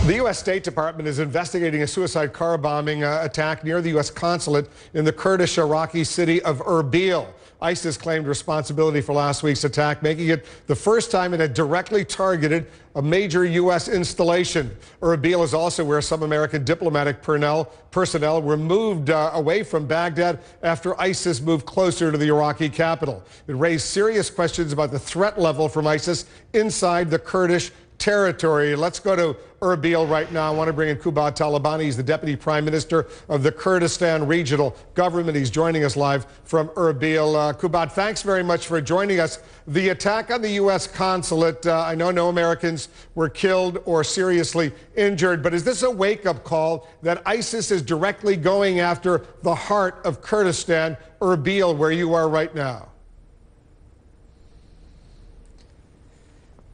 The U.S. State Department is investigating a suicide car bombing attack near the U.S. consulate in the Kurdish Iraqi city of Erbil. ISIS claimed responsibility for last week's attack, making it the first time it had directly targeted a major U.S. installation. Erbil is also where some American diplomatic personnel were moved away from Baghdad after ISIS moved closer to the Iraqi capital. It raised serious questions about the threat level from ISIS inside the Kurdish territory. Let's go to Erbil right now. I want to bring in Qubad Talabani. He's the Deputy Prime Minister of the Kurdistan Regional Government. He's joining us live from Erbil. Qubad, thanks very much for joining us. The attack on the U.S. consulate, I know no Americans were killed or seriously injured, but is this a wake-up call that ISIS is directly going after the heart of Kurdistan, Erbil, where you are right now?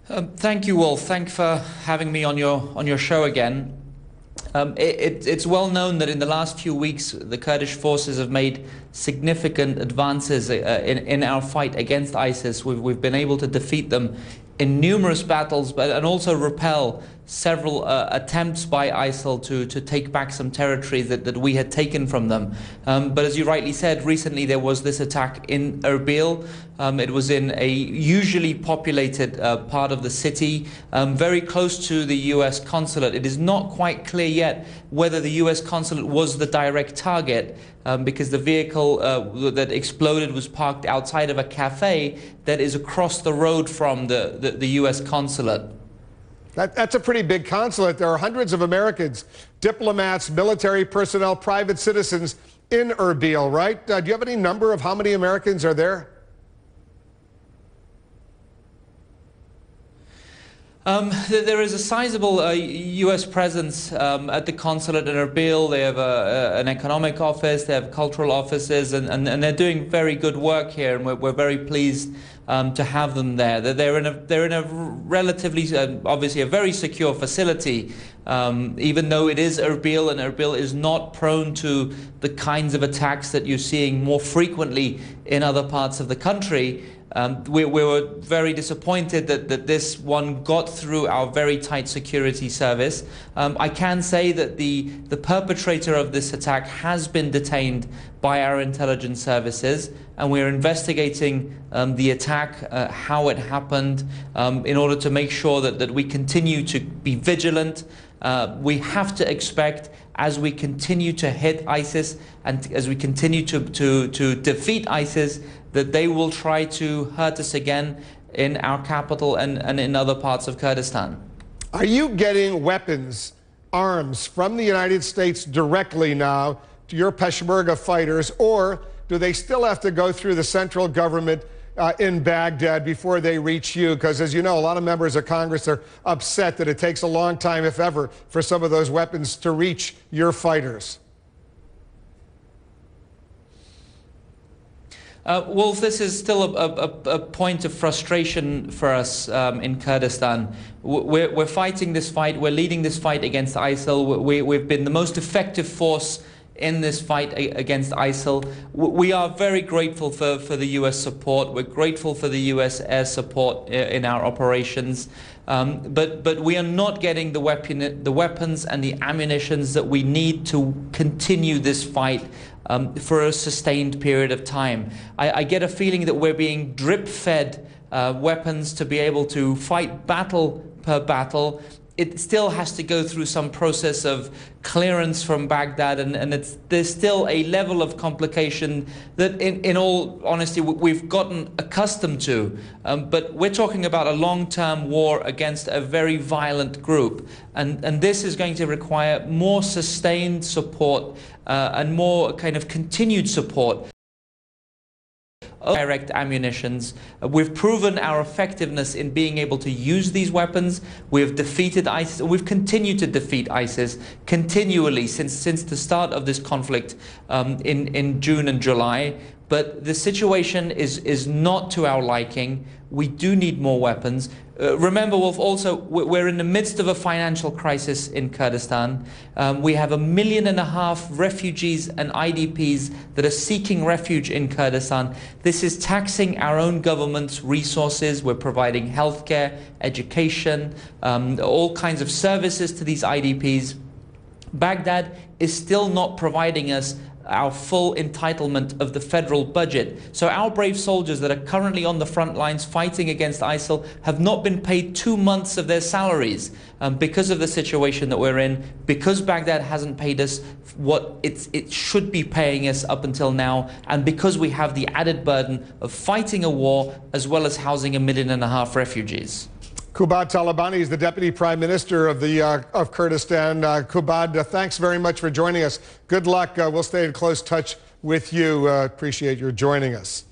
Thank you, Wolf. Thanks for having me on your show again. It's well known that in the last few weeks, the Kurdish forces have made significant advances in our fight against ISIS. We've been able to defeat them in numerous battles, and also repel several attempts by ISIL to take back some territory that we had taken from them. But as you rightly said, recently there was this attack in Erbil. It was in a usually populated part of the city, very close to the U.S. consulate. It is not quite clear yet whether the U.S. consulate was the direct target, because the vehicle that exploded was parked outside of a cafe that is across the road from the U.S. consulate. That's a pretty big consulate. There are hundreds of Americans, diplomats, military personnel, private citizens in Erbil, right? Do you have any number of how many Americans are there? There is a sizable U.S. presence at the consulate in Erbil. They have an economic office, they have cultural offices, and they're doing very good work here, and we're very pleased to have them there. They're in a relatively, obviously a very secure facility, even though it is Erbil, and Erbil is not prone to the kinds of attacks that you're seeing more frequently in other parts of the country. We were very disappointed that this one got through our very tight security service. I can say that the perpetrator of this attack has been detained by our intelligence services, and we're investigating the attack, how it happened, in order to make sure that we continue to be vigilant. We have to expect, as we continue to hit ISIS and as we continue to defeat ISIS, that they will try to hurt us again in our capital and in other parts of Kurdistan. Are you getting weapons, arms from the United States directly now to your Peshmerga fighters, or do they still have to go through the central government in Baghdad before they reach you? Because, as you know, a lot of members of Congress are upset that it takes a long time, if ever, for some of those weapons to reach your fighters. Wolf, this is still a point of frustration for us in Kurdistan. We're fighting this fight, we're leading this fight against ISIL. We've been the most effective force in this fight against ISIL. We are very grateful for the U.S. support. We're grateful for the U.S. air support in our operations. But we are not getting the weapons and the ammunitions that we need to continue this fight for a sustained period of time. I get a feeling that we're being drip-fed weapons to be able to fight battle per battle. It still has to go through some process of clearance from Baghdad, and there's still a level of complication that, in all honesty, we've gotten accustomed to. But we're talking about a long-term war against a very violent group, and this is going to require more sustained support and more kind of continued support. Direct ammunitions. We've proven our effectiveness in being able to use these weapons. We've defeated ISIS. We've continued to defeat ISIS continually since the start of this conflict in June and July. But the situation is not to our liking. We do need more weapons. Remember, Wolf, also, we're in the midst of a financial crisis in Kurdistan. We have 1.5 million refugees and IDPs that are seeking refuge in Kurdistan. This is taxing our own government's resources. We're providing healthcare, education, all kinds of services to these IDPs. Baghdad is still not providing us our full entitlement of the federal budget. So our brave soldiers that are currently on the front lines fighting against ISIL have not been paid 2 months of their salaries because of the situation that we're in, because Baghdad hasn't paid us what it should be paying us up until now, and because we have the added burden of fighting a war as well as housing 1.5 million refugees. Qubad Talabani is the Deputy Prime Minister of Kurdistan. Qubad, thanks very much for joining us. Good luck. We'll stay in close touch with you. Appreciate your joining us.